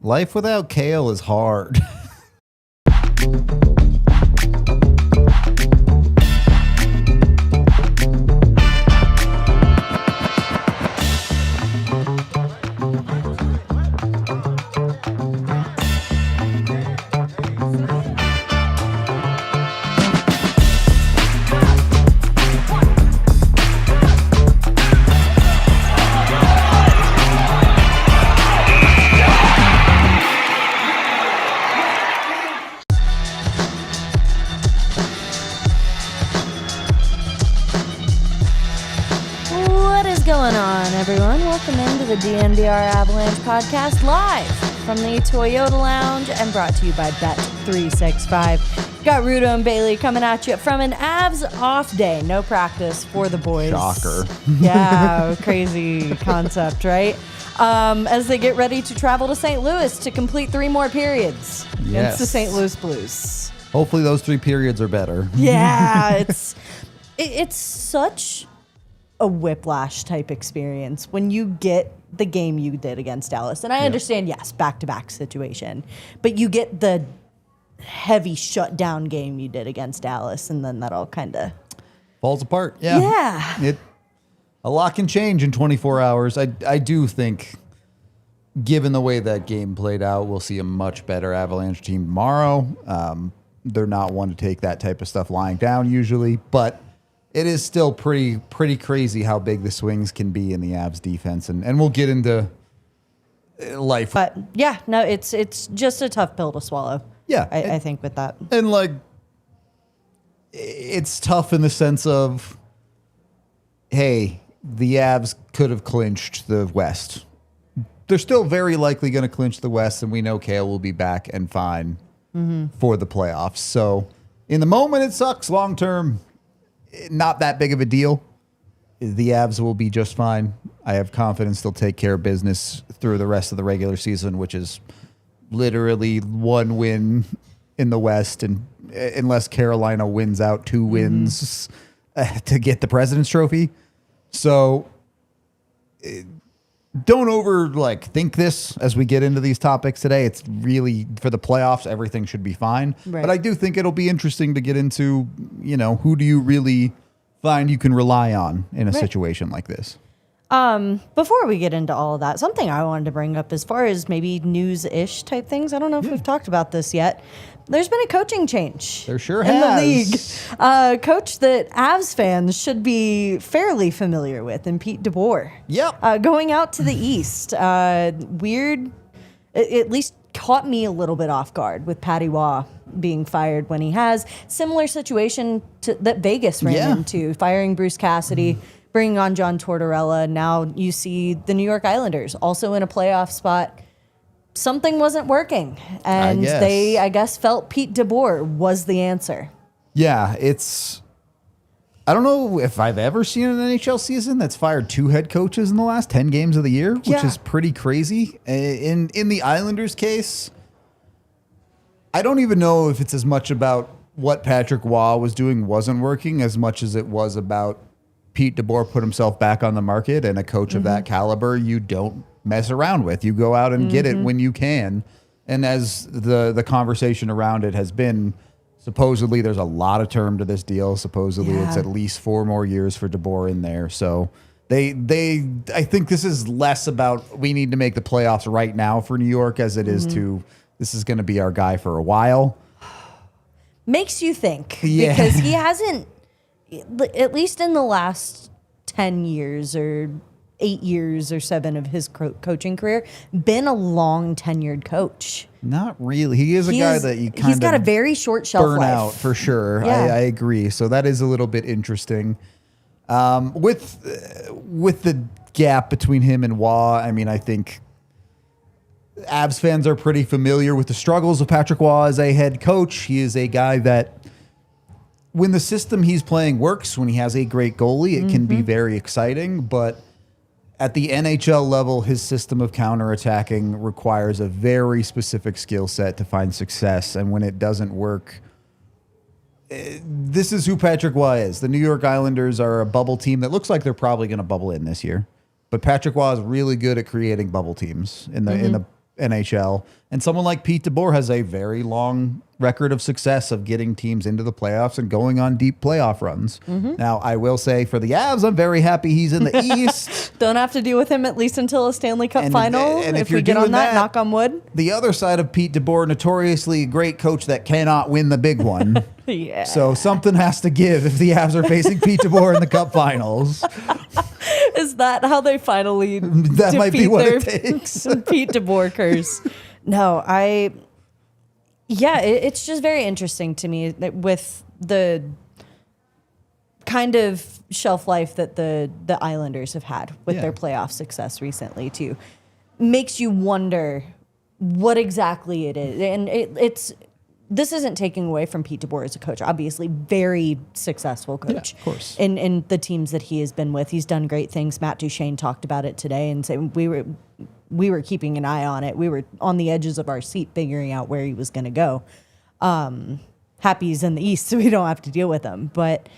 Life without Cale is hard. The DNVR Avalanche Podcast live from the Toyota Lounge and brought to you by Bet365. Got Rudo and Bailey coming at you from an Avs off day. No practice for the boys. Shocker. Yeah, crazy concept, right? As they get ready to travel to St. Louis to complete 3 more periods against the St. Louis Blues. Hopefully those 3 periods are better. Yeah, it's such a whiplash type experience when you get the game you did against Dallas. And I understand, yes, back-to-back situation, but you get the heavy shutdown game you did against Dallas, and then that all kind of falls apart. Yeah. A lot can change in 24 hours. I do think, given the way that game played out, we'll see a much better Avalanche team tomorrow. They're not one to take that type of stuff lying down usually, but it is still pretty crazy how big the swings can be in the Avs defense, and we'll get into life. But yeah, no, it's just a tough pill to swallow. Yeah, I think with that, and like it's tough in the sense of, hey, the Avs could have clinched the West. They're still very likely going to clinch the West, and we know Cale will be back and fine for the playoffs. So in the moment, it sucks. Long term, not that big of a deal. The Avs will be just fine. I have confidence they'll take care of business through the rest of the regular season, which is literally 1 win in the West, and unless Carolina wins out 2 wins to get the President's Trophy. So don't think this as we get into these topics today. It's really, for the playoffs, everything should be fine. Right. But I do think it'll be interesting to get into, who do you really find you can rely on in a situation like this? Before we get into all of that, something I wanted to bring up as far as maybe news-ish type things. I don't know if we've talked about this yet. There's been a coaching change. There sure in has. The league. Coach that Avs fans should be fairly familiar with, and Pete DeBoer. Yep. Going out to the East. Weird. At least caught me a little bit off guard with Patty Waugh being fired when he has. Similar situation that Vegas ran into, firing Bruce Cassidy, bringing on John Tortorella. Now you see the New York Islanders also in a playoff spot. Something wasn't working, and they, I guess, felt Pete DeBoer was the answer. Yeah, I don't know if I've ever seen an NHL season that's fired 2 head coaches in the last 10 games of the year, which is pretty crazy. In the Islanders case, I don't even know if it's as much about what Patrick Waugh was doing wasn't working as much as it was about Pete DeBoer put himself back on the market, and a coach of that caliber you don't mess around with. You go out and get it when you can. And as the conversation around it has been, supposedly there's a lot of term to this deal. Supposedly it's at least 4 more years for DeBoer in there. So I think this is less about we need to make the playoffs right now for New York as it is to this is going to be our guy for a while. Makes you think because he hasn't, at least in the last 10 years or 8 years or 7 of his coaching career, been a long tenured coach. Not really. He is a guy that you kind of he's got a very short shelf burn life. out for sure. Yeah. I agree. So that is a little bit interesting. With the gap between him and Waugh, I mean, I think Avs fans are pretty familiar with the struggles of Patrick Waugh as a head coach. He is a guy that, when the system he's playing works, when he has a great goalie, it can be very exciting, but at the NHL level, his system of counterattacking requires a very specific skill set to find success. And when it doesn't work, this is who Patrick Waugh is. The New York Islanders are a bubble team that looks like they're probably going to bubble in this year. But Patrick Waugh is really good at creating bubble teams in the NHL. And someone like Pete DeBoer has a very long record of success of getting teams into the playoffs and going on deep playoff runs. Now, I will say for the Avs, I'm very happy he's in the East. Don't have to deal with him at least until a Stanley Cup final. And if we get on that, knock on wood. The other side of Pete DeBoer, notoriously a great coach that cannot win the big one. Yeah. So something has to give if the Avs are facing Pete DeBoer in the Cup finals. Is that how they finally That might be what it takes. Pete DeBoer curse? No, it's just very interesting to me that with the kind of shelf life that the Islanders have had with their playoff success recently too. Makes you wonder what exactly it is. And this isn't taking away from Pete DeBoer as a coach. Obviously, very successful coach. Yeah, of course. In the teams that he has been with. He's done great things. Matt Duchene talked about it today and said we were keeping an eye on it. We were on the edges of our seat figuring out where he was going to go. Happy he's in the East, so we don't have to deal with him. But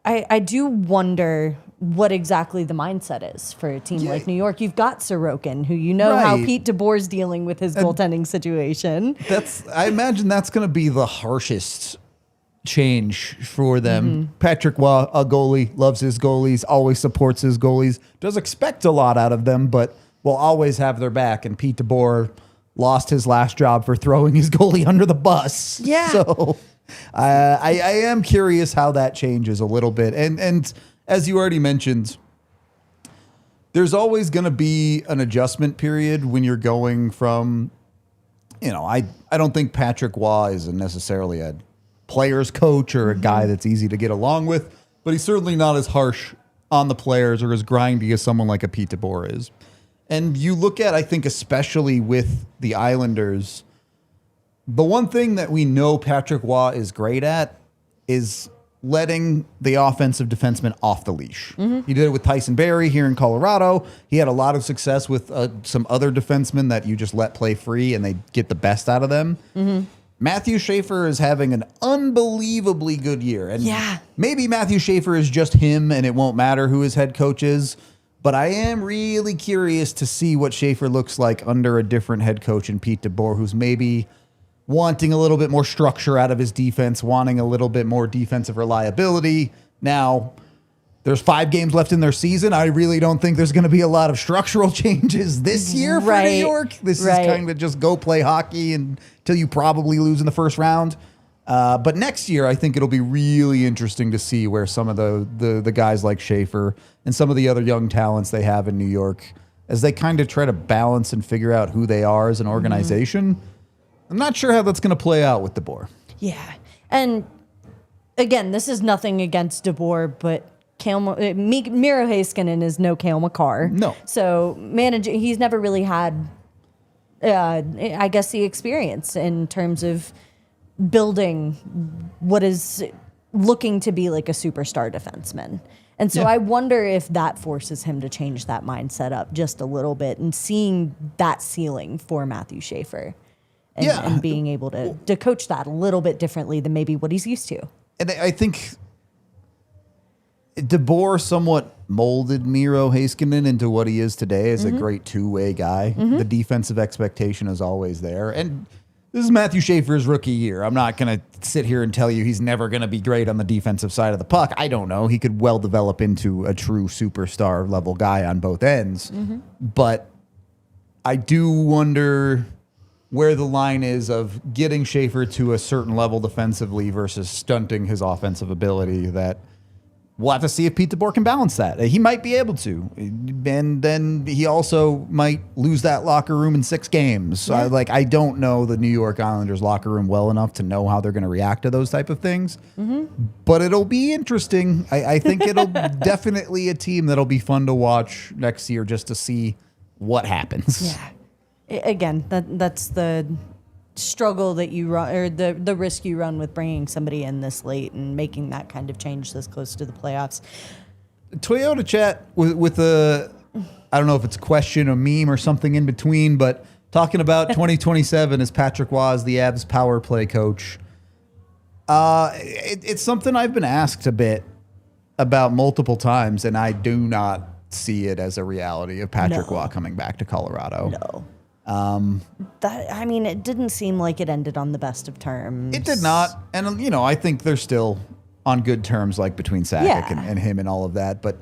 I do wonder what exactly the mindset is for a team like New York. You've got Sorokin, who how Pete DeBoer's dealing with his goaltending situation. I imagine that's going to be the harshest change for them. Patrick Waugh, a goalie, loves his goalies, always supports his goalies, does expect a lot out of them, but will always have their back. And Pete DeBoer lost his last job for throwing his goalie under the bus. Yeah. So I am curious how that changes a little bit. And as you already mentioned, there's always going to be an adjustment period when you're going from, I don't think Patrick Waugh is necessarily a player's coach or a guy that's easy to get along with, but he's certainly not as harsh on the players or as grindy as someone like a Pete DeBoer is. And you look at, I think, especially with the Islanders, the one thing that we know Patrick Waugh is great at is letting the offensive defenseman off the leash. He did it with Tyson Barrie here in Colorado. He had a lot of success with some other defensemen that you just let play free and they get the best out of them. Matthew Schaefer is having an unbelievably good year. And maybe Matthew Schaefer is just him and it won't matter who his head coach is. But I am really curious to see what Schaefer looks like under a different head coach in Pete DeBoer, who's maybe wanting a little bit more structure out of his defense, wanting a little bit more defensive reliability. Now, there's 5 games left in their season. I really don't think there's going to be a lot of structural changes this year for New York. This is kind of just go play hockey until you probably lose in the first round. But next year, I think it'll be really interesting to see where some of the guys like Schaefer and some of the other young talents they have in New York, as they kind of try to balance and figure out who they are as an organization. I'm not sure how that's going to play out with DeBoer. Yeah. And again, this is nothing against DeBoer, but Miro Heiskanen is no Cale Makar. No. So he's never really had, I guess, the experience in terms of building what is looking to be like a superstar defenseman. And so I wonder if that forces him to change that mindset up just a little bit and seeing that ceiling for Matthew Schaefer. And being able to coach that a little bit differently than maybe what he's used to. And I think DeBoer somewhat molded Miro Heiskanen into what he is today as a great two-way guy. The defensive expectation is always there. And this is Matthew Schaefer's rookie year. I'm not going to sit here and tell you he's never going to be great on the defensive side of the puck. I don't know. He could well develop into a true superstar level guy on both ends. But I do wonder where the line is of getting Schaefer to a certain level defensively versus stunting his offensive ability. That we'll have to see if Pete DeBoer can balance that. He might be able to. And then he also might lose that locker room in 6 games. So I don't know the New York Islanders locker room well enough to know how they're going to react to those type of things. But it'll be interesting. I think it'll definitely a team that'll be fun to watch next year just to see what happens. Yeah. Again, that's the struggle that you run, or the risk you run with bringing somebody in this late and making that kind of change this close to the playoffs. Toyota chat with a, I don't know if it's a question, a meme, or something in between, but talking about 2027 as Patrick Waugh as the Avs power play coach. It's something I've been asked a bit about multiple times, and I do not see it as a reality of Patrick Waugh coming back to Colorado. No. It didn't seem like it ended on the best of terms. It did not. And, I think they're still on good terms, like between Sakic and him and all of that. But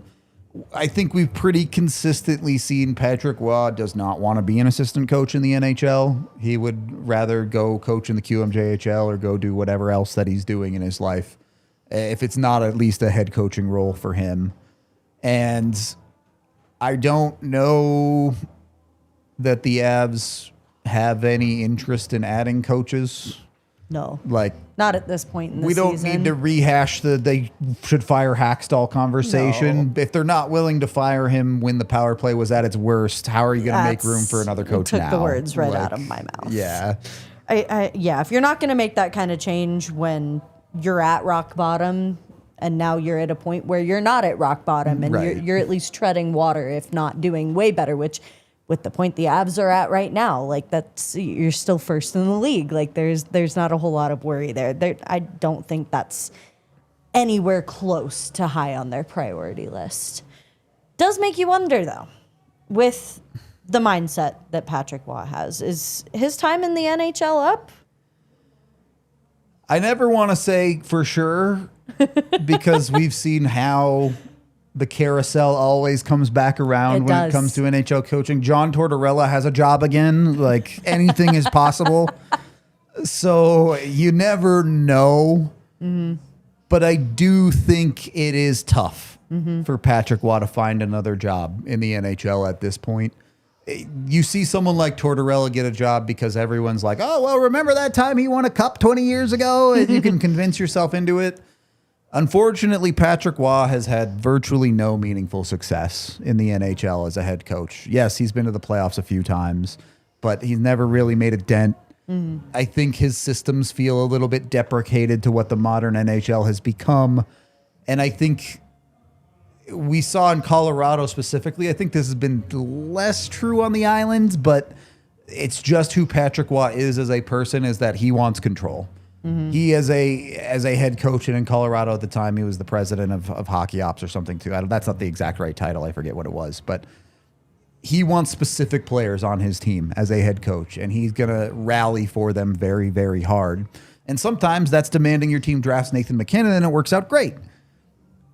I think we've pretty consistently seen Patrick Waugh does not want to be an assistant coach in the NHL. He would rather go coach in the QMJHL or go do whatever else that he's doing in his life, if it's not at least a head coaching role for him. And I don't know that the Avs have any interest in adding coaches. No. Like, not at this point in the season. We don't need to rehash the they should fire Hackstall conversation. No. If they're not willing to fire him when the power play was at its worst, how are you going to make room for another coach now? Took the words right out of my mouth. Yeah. If you're not going to make that kind of change when you're at rock bottom and now you're at a point where you're not at rock bottom and you're at least treading water, if not doing way better, which with the point the Avs are at right now, like you're still first in the league. Like there's not a whole lot of worry there. I don't think that's anywhere close to high on their priority list. Does make you wonder though, with the mindset that Patrick Waugh has, is his time in the NHL up? I never want to say for sure because we've seen how the carousel always comes back around when it comes to NHL coaching. John Tortorella has a job again. Like, anything is possible. So you never know. Mm-hmm. But I do think it is tough for Patrick Waugh to find another job in the NHL at this point. You see someone like Tortorella get a job because everyone's like, oh, well, remember that time he won a cup 20 years ago? And you can convince yourself into it. Unfortunately, Patrick Waugh has had virtually no meaningful success in the NHL as a head coach. Yes, he's been to the playoffs a few times, but he's never really made a dent. Mm-hmm. I think his systems feel a little bit deprecated to what the modern NHL has become. And I think we saw in Colorado specifically, I think this has been less true on the islands, but it's just who Patrick Waugh is as a person, is that he wants control. Mm-hmm. He, as a head coach, and in Colorado at the time, he was the president of hockey ops or something too. That's not the exact right title. I forget what it was, but he wants specific players on his team as a head coach, and he's going to rally for them very, very hard. And sometimes that's demanding your team drafts Nathan MacKinnon, and it works out great.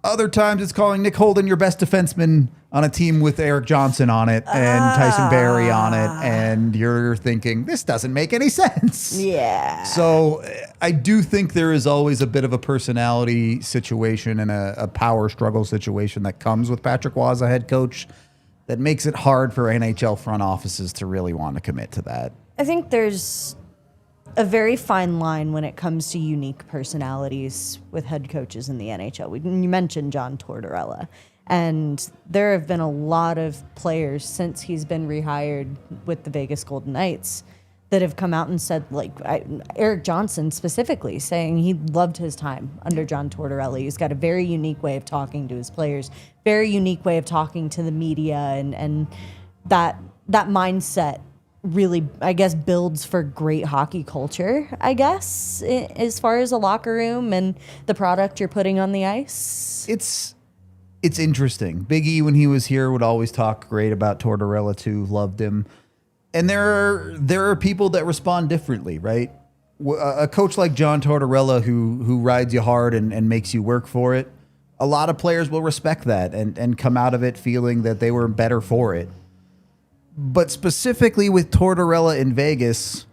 Other times it's calling Nick Holden your best defenseman on a team with Eric Johnson on it and Tyson Barrie on it, and you're thinking, this doesn't make any sense. Yeah. So I do think there is always a bit of a personality situation and a power struggle situation that comes with Patrick Waugh as a head coach that makes it hard for NHL front offices to really want to commit to that. I think there's a very fine line when it comes to unique personalities with head coaches in the NHL. You mentioned John Tortorella, and there have been a lot of players since he's been rehired with the Vegas Golden Knights that have come out and said, like Eric Johnson specifically, saying he loved his time under John Tortorella. He's got a very unique way of talking to his players, very unique way of talking to the media, and that mindset really, I guess, builds for great hockey culture, I guess, as far as a locker room and the product you're putting on the ice. It's interesting. Big E, when he was here, would always talk great about Tortorella too, loved him. And there are people that respond differently, right? A coach like John Tortorella who rides you hard and makes you work for it, a lot of players will respect that and come out of it feeling that they were better for it. But specifically with Tortorella in Vegas,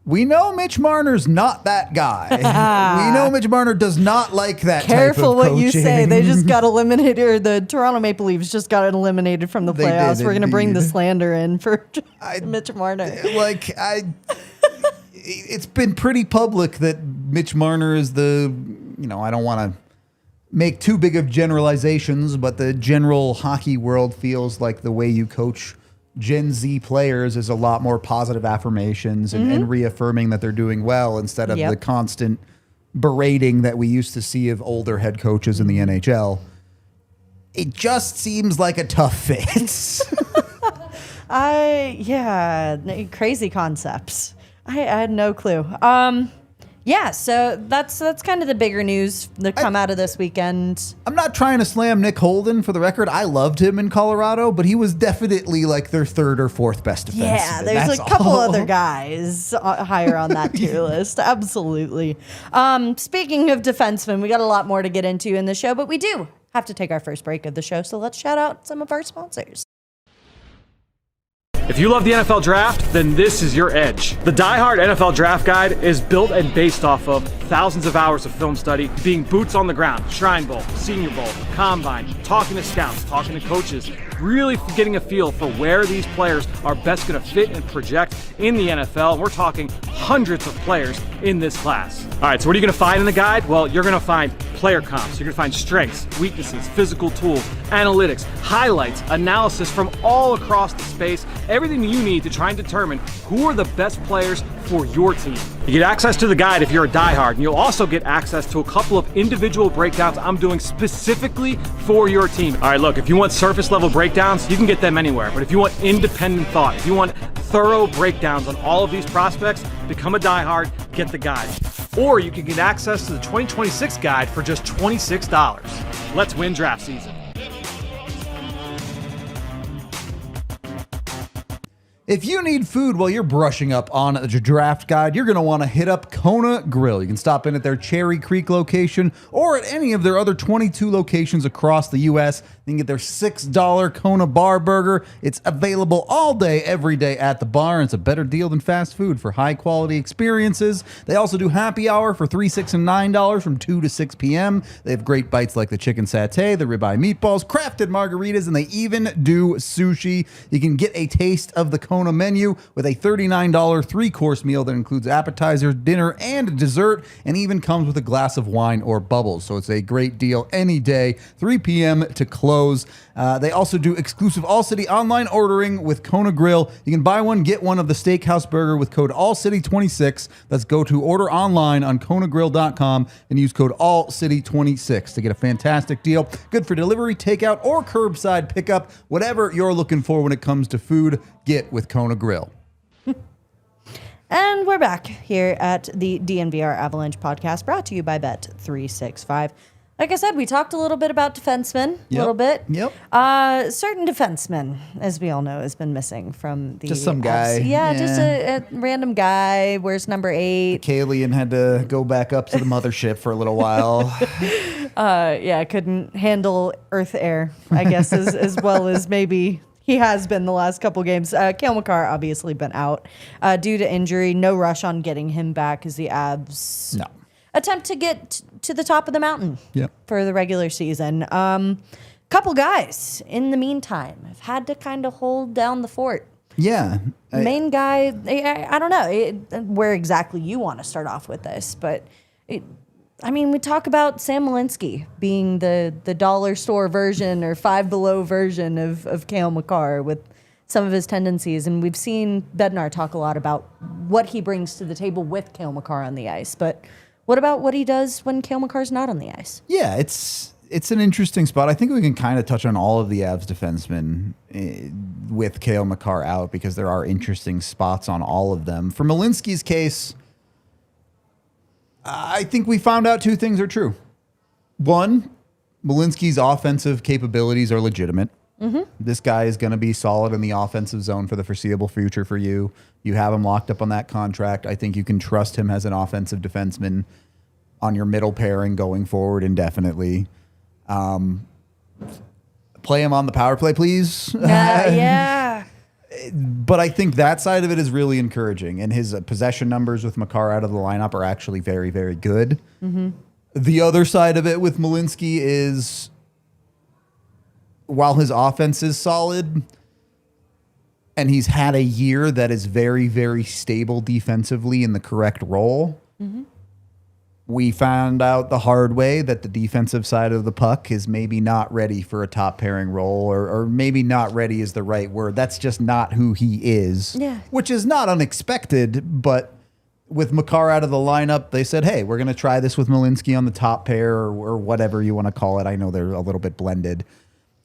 we know Mitch Marner's not that guy. We know Mitch Marner does not like that Careful type of coaching. what you say. They just got eliminated, or the Toronto Maple Leafs just got eliminated from the playoffs. We're going to bring the slander in for Mitch Marner. It's been pretty public that Mitch Marner is I don't want to make too big of generalizations, but the general hockey world feels like the way you coach Gen Z players is a lot more positive affirmations and reaffirming that they're doing well instead of the constant berating that we used to see of older head coaches in the NHL. It just seems like a tough fit. Crazy concepts. I had no clue. Yeah, so that's kind of the bigger news that come out of this weekend. I'm not trying to slam Nick Holden, for the record. I loved him in Colorado, but he was definitely like their third or fourth best defenseman. Yeah, there's a couple other guys higher on that tier list. Absolutely. Speaking of defensemen, we got a lot more to get into in the show, but we do have to take our first break of the show, so let's shout out some of our sponsors. If you love the NFL Draft, then this is your edge. The Die Hard NFL Draft Guide is built and based off of thousands of hours of film study, being boots on the ground, Shrine Bowl, Senior Bowl, Combine, talking to scouts, talking to coaches, really getting a feel for where these players are best going to fit and project in the NFL. And we're talking hundreds of players in this class. All right, so what are you going to find in the guide? Well, you're going to find player comps, you're going to find strengths, weaknesses, physical tools, analytics, highlights, analysis from all across the space, everything you need to try and determine who are the best players for your team. You get access to the guide if you're a diehard, and you'll also get access to a couple of individual breakdowns I'm doing specifically for your team. All right, look, if you want surface level breakdowns, you can get them anywhere, but if you want independent thought, if you want thorough breakdowns on all of these prospects, become a diehard, get the guide. Or you can get access to the 2026 guide for just $26. Let's win draft season. If you need food while you're brushing up on the draft guide, you're going to want to hit up Kona Grill. You can stop in at their Cherry Creek location or at any of their other 22 locations across the U.S. You can get their $6 Kona bar burger. It's available all day, every day at the bar, and it's a better deal than fast food for high-quality experiences. They also do happy hour for $3, $6, and $9 from 2 to 6 p.m. They have great bites like the chicken satay, the ribeye meatballs, crafted margaritas, and they even do sushi. You can get a taste of the Kona menu with a $39 3-course meal that includes appetizer, dinner, and dessert, and even comes with a glass of wine or bubbles. So it's a great deal any day, 3 p.m. to close. They also do exclusive ALLCITY online ordering with Kona Grill. You can buy one, get one of the steakhouse burger with code ALLCITY26. Let's go to order online on KonaGrill.com and use code ALLCITY26 to get a fantastic deal. Good for delivery, takeout, or curbside pickup. Whatever you're looking for when it comes to food, get with Kona Grill. And we're back here at the DNVR Avalanche Podcast, brought to you by Bet365. Like I said, we talked a little bit about defensemen, a little bit. Yep. Certain defensemen, as we all know, has been missing from the... Just some guy. Yeah, just a random guy. Where's number 8? Kalian had to go back up to the mothership for a little while. Couldn't handle Earth air, I guess, as well as maybe... He has been the last couple games. Cale Makar obviously been out due to injury. No rush on getting him back as the Avs attempt to get to the top of the mountain for the regular season. Couple guys in the meantime have had to kind of hold down the fort. Yeah. Main guy, I don't know where exactly you want to start off with this, but we talk about Sam Malinsky being the dollar store version or Five Below version of Cale Makar with some of his tendencies. And we've seen Bednar talk a lot about what he brings to the table with Cale Makar on the ice. But what about what he does when Cale Makar's not on the ice? Yeah, it's an interesting spot. I think we can kind of touch on all of the Avs defensemen with Cale Makar out because there are interesting spots on all of them. For Malinsky's case... I think we found out 2 things are true. One, Malinsky's offensive capabilities are legitimate. Mm-hmm. This guy is going to be solid in the offensive zone for the foreseeable future for you. You have him locked up on that contract. I think you can trust him as an offensive defenseman on your middle pairing going forward indefinitely. Play him on the power play, please. Yeah. But I think that side of it is really encouraging. And his possession numbers with Makar out of the lineup are actually very, very good. Mm-hmm. The other side of it with Malinsky is, while his offense is solid, and he's had a year that is very, very stable defensively in the correct role, we found out the hard way that the defensive side of the puck is maybe not ready for a top pairing role, or maybe not ready is the right word. That's just not who he is, which is not unexpected. But with Makar out of the lineup, they said, hey, we're going to try this with Malinsky on the top pair or whatever you want to call it. I know they're a little bit blended.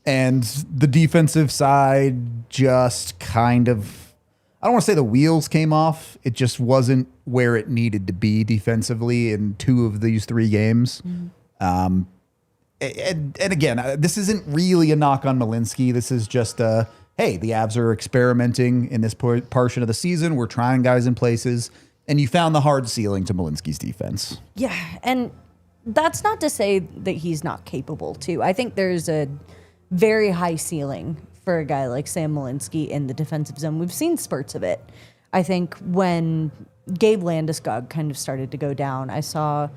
And the defensive side just kind of, I don't want to say the wheels came off. It just wasn't where it needed to be defensively in 2 of these 3 games. Mm-hmm. And again, this isn't really a knock on Malinsky. This is just hey, the Avs are experimenting in this portion of the season. We're trying guys in places, and you found the hard ceiling to Malinsky's defense. Yeah, and that's not to say that he's not capable, too. I think there's a very high ceiling for a guy like Sam Malinsky in the defensive zone. We've seen spurts of it. I think when Gabe Landeskog kind of started to go down, we saw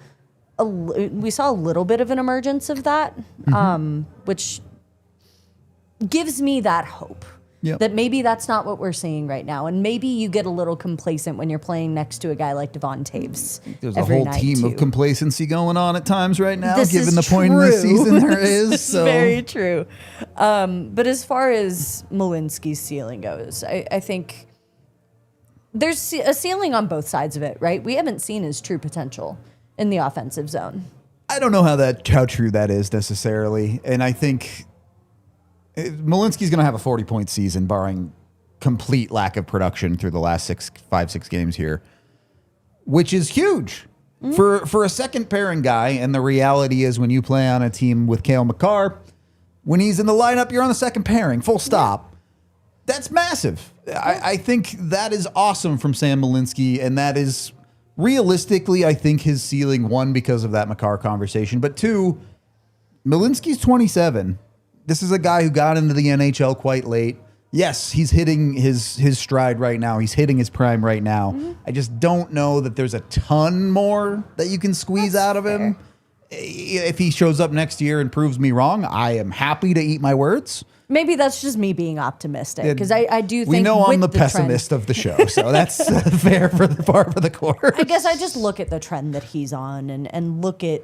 a little bit of an emergence of that, which gives me that hope. Yep. That maybe that's not what we're seeing right now. And maybe you get a little complacent when you're playing next to a guy like Devon Toews. There's a whole team of complacency going on at times right now, given the point in the season there is. This is very true. But as far as Malinsky's ceiling goes, I think there's a ceiling on both sides of it, right? We haven't seen his true potential in the offensive zone. I don't know how true that is necessarily. And I think Malinsky's going to have a 40-point season, barring complete lack of production through the last 5-6 games here, which is huge for a second pairing guy. And the reality is, when you play on a team with Cale Makar, when he's in the lineup, you're on the second pairing, full stop. That's massive. I think that is awesome from Sam Malinsky, and that is realistically, I think, his ceiling, 1, because of that Makar conversation, but 2, Malinsky's 27. This is a guy who got into the NHL quite late. Yes, he's hitting his stride right now. He's hitting his prime right now. Mm-hmm. I just don't know that there's a ton more that you can squeeze out of him. If he shows up next year and proves me wrong, I am happy to eat my words. Maybe that's just me being optimistic, because I do think we know I'm the pessimist of the show, so that's fair for the part for the course. I guess I just look at the trend that he's on and look at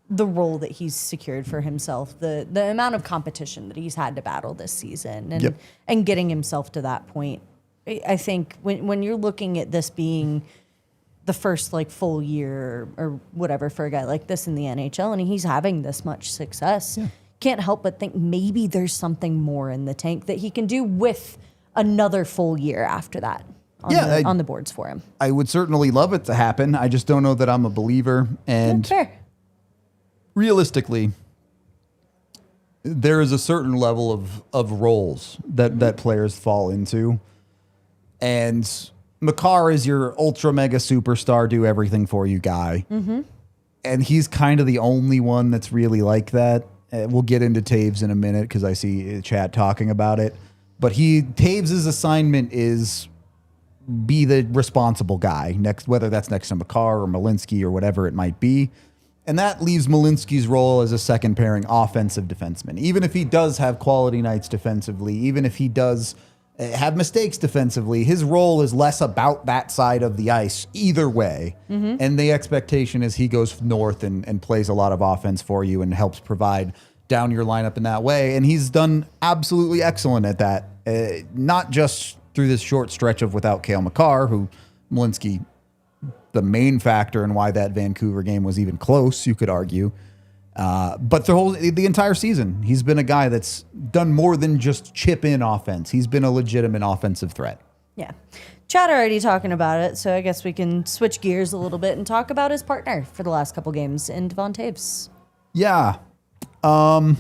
the role that he's secured for himself, the amount of competition that he's had to battle this season, and getting himself to that point. I think when you're looking at this being the first full year or whatever for a guy like this in the NHL, and he's having this much success, can't help but think maybe there's something more in the tank that he can do with another full year after that on the boards for him. I would certainly love it to happen. I just don't know that I'm a believer. And fair. Realistically, there is a certain level of roles that players fall into. And Makar is your ultra mega superstar, do everything for you guy. Mm-hmm. And he's kind of the only one that's really like that. We'll get into Toews in a minute because I see chat talking about it. But Toews' assignment is be the responsible guy, whether that's next to Makar or Malinsky or whatever it might be. And that leaves Malinsky's role as a second pairing offensive defenseman. Even if he does have quality nights defensively, even if he does have mistakes defensively, his role is less about that side of the ice either way. Mm-hmm. And the expectation is he goes north and plays a lot of offense for you and helps provide down your lineup in that way. And he's done absolutely excellent at that, not just through this short stretch of without Cale Makar, who Malinsky, the main factor in why that Vancouver game was even close, you could argue. But the entire season, he's been a guy that's done more than just chip in offense. He's been a legitimate offensive threat. Yeah. Chad already talking about it, so I guess we can switch gears a little bit and talk about his partner for the last couple games in Devon Toews. Yeah. Toews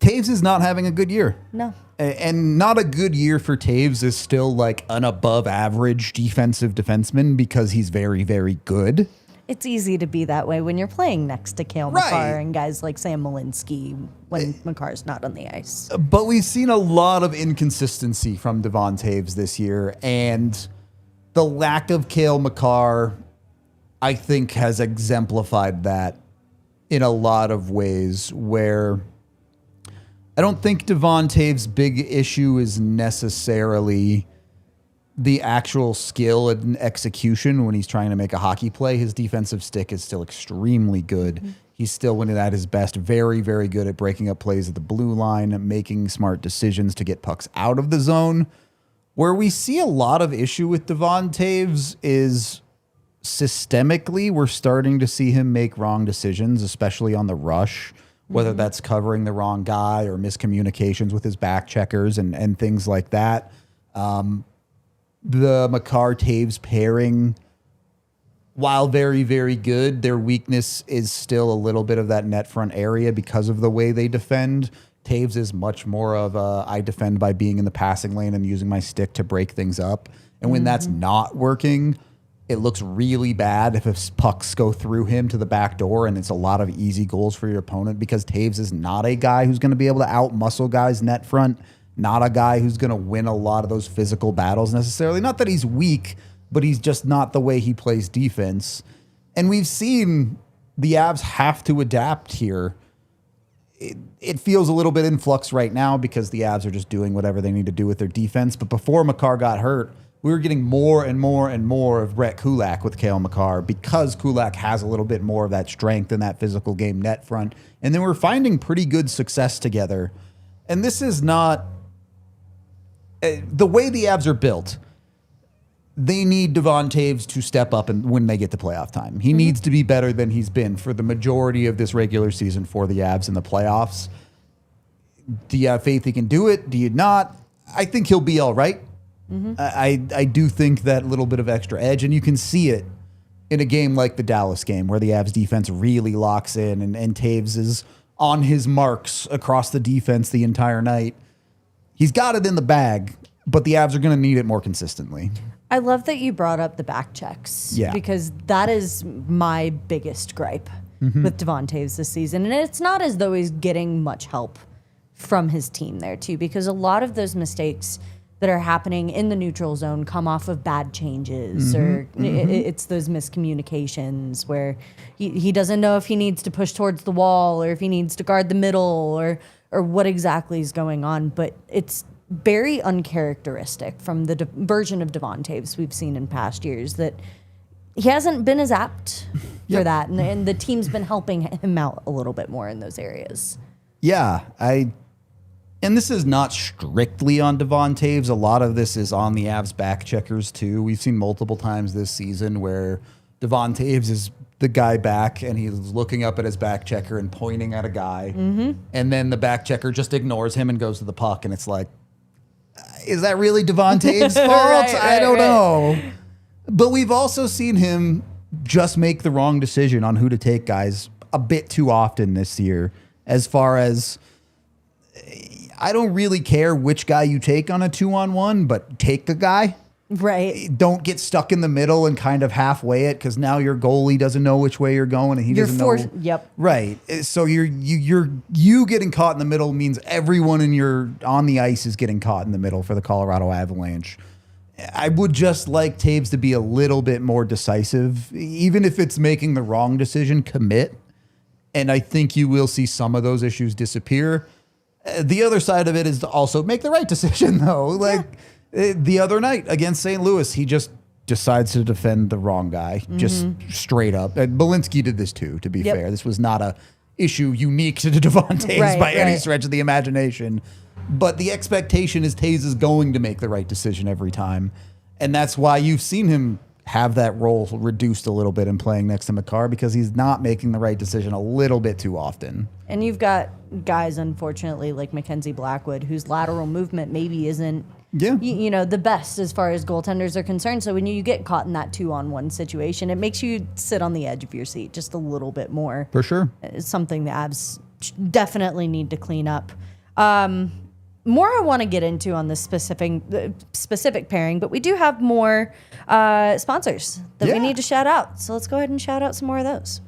is not having a good year. No. And not a good year for Toews is still like an above average defensive defenseman because he's very, very good. It's easy to be that way when you're playing next to Cale Makar and guys like Sam Malinsky when Makar's not on the ice. But we've seen a lot of inconsistency from Devon Toews this year, and the lack of Cale Makar, I think, has exemplified that in a lot of ways, where I don't think Devon Toews' big issue is necessarily the actual skill and execution when he's trying to make a hockey play. His defensive stick is still extremely good. Mm-hmm. He's still, when at his best, very, very good at breaking up plays at the blue line, making smart decisions to get pucks out of the zone. Where we see a lot of issue with Devon Toews is systemically, we're starting to see him make wrong decisions, especially on the rush, whether that's covering the wrong guy or miscommunications with his back checkers and things like that. the Makar-Toews pairing, while very, very good, their weakness is still a little bit of that net front area because of the way they defend. Toews is much more of I defend by being in the passing lane and using my stick to break things up. And when that's not working, it looks really bad if pucks go through him to the back door, and it's a lot of easy goals for your opponent because Toews is not a guy who's going to be able to out-muscle guys net front, not a guy who's going to win a lot of those physical battles necessarily. Not that he's weak, but he's just not the way he plays defense. And we've seen the Avs have to adapt here. It feels a little bit in flux right now because the Avs are just doing whatever they need to do with their defense. But before Makar got hurt, we were getting more and more and more of Brett Kulak with Cale Makar because Kulak has a little bit more of that strength in that physical game net front. And then we're finding pretty good success together. And this is not the way the Avs are built. They need Devon Toews to step up and when they get to playoff time. He needs to be better than he's been for the majority of this regular season for the Avs in the playoffs. Do you have faith he can do it? Do you not? I think he'll be all right. I do think that little bit of extra edge, and you can see it in a game like the Dallas game where the Avs defense really locks in and Toews is on his marks across the defense the entire night. He's got it in the bag, but the Avs are going to need it more consistently. I love that you brought up the back checks because that is my biggest gripe with Devon Toews this season. And it's not as though he's getting much help from his team there too, because a lot of those mistakes that are happening in the neutral zone come off of bad changes or it's those miscommunications where he doesn't know if he needs to push towards the wall or if he needs to guard the middle or what exactly is going on. But it's very uncharacteristic from the version of Devon Toews we've seen in past years that he hasn't been as apt for that. And the team's been helping him out a little bit more in those areas. Yeah, and this is not strictly on Devon Toews. A lot of this is on the Avs back checkers too. We've seen multiple times this season where Devon Toews is the guy back and he's looking up at his back checker and pointing at a guy. And then the back checker just ignores him and goes to the puck. And it's like, is that really Devon Toews' fault? I don't know. But we've also seen him just make the wrong decision on who to take guys a bit too often this year. As far as, I don't really care which guy you take on a 2-on-1, but take the guy. Right. Don't get stuck in the middle and kind of halfway it because now your goalie doesn't know which way you're going and he doesn't know. Yep. Right. So you getting caught in the middle means everyone on the ice is getting caught in the middle for the Colorado Avalanche. I would just like Toews to be a little bit more decisive, even if it's making the wrong decision, commit. And I think you will see some of those issues disappear. The other side of it is to also make the right decision, though. The other night against St. Louis, he just decides to defend the wrong guy, just straight up. And Belinsky did this too, to be fair. This was not a issue unique to Devon Toews by any stretch of the imagination. But the expectation is Toews is going to make the right decision every time. And that's why you've seen him have that role reduced a little bit in playing next to Makar because he's not making the right decision a little bit too often. And you've got guys, unfortunately, like Mackenzie Blackwood, whose lateral movement maybe isn't the best as far as goaltenders are concerned. So when you get caught in that 2-on-1 situation, it makes you sit on the edge of your seat just a little bit more. For sure. It's something the Avs definitely need to clean up. More I want to get into on this specific pairing, but we do have more sponsors that we need to shout out. So let's go ahead and shout out some more of those.